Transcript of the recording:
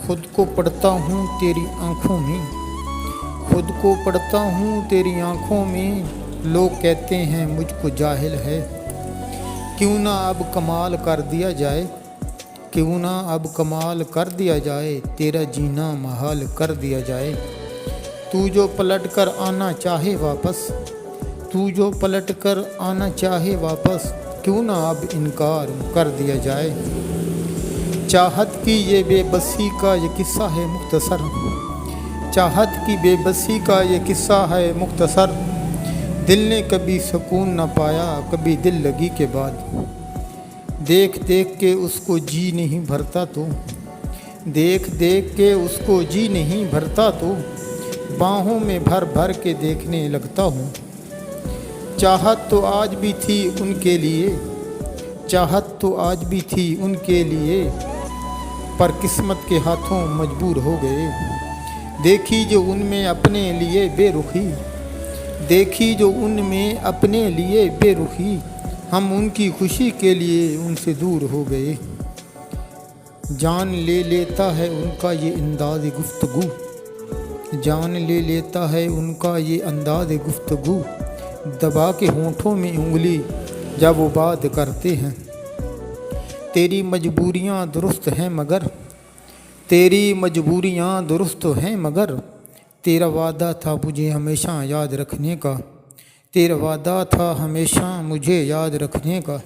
खुद को पढ़ता हूँ तेरी आँखों में, खुद को पढ़ता हूँ तेरी आँखों में। लोग कहते हैं मुझको जाहिल है, क्यों ना अब कमाल कर दिया जाए, क्यों ना अब कमाल कर दिया जाए, तेरा जीना महाल कर दिया जाए। तू जो पलट कर आना चाहे वापस, तू जो पलट कर आना चाहे वापस, क्यों ना अब इनकार कर दिया जाए। चाहत की ये बेबसी का ये किस्सा है मुख्तसर, चाहत की बेबसी का ये किस्सा है मुख्तसर। दिल ने कभी सुकून न पाया कभी दिल लगी के बाद, देख देख के उसको जी नहीं भरता तो, देख देख के उसको जी नहीं भरता तो, बाहों में भर भर के देखने लगता हूँ। चाहत तो आज भी थी उनके लिए, चाहत तो आज भी थी उनके लिए, पर किस्मत के हाथों मजबूर हो गए। देखी जो उनमें अपने लिए बेरुखी, देखी जो उनमें अपने लिए बेरुखी, हम उनकी खुशी के लिए उनसे दूर हो गए। जान ले लेता है उनका ये अंदाज़ गुफ्तगू, जान ले लेता है उनका ये अंदाज़ गुफ्तगू, दबा के होंठों में उंगली जब वो बात करते हैं। तेरी मजबूरियाँ दुरुस्त हैं मगर, तेरी मजबूरियाँ दुरुस्त हैं मगर, तेरा वादा था मुझे हमेशा याद रखने का, तेरा वादा था हमेशा मुझे याद रखने का।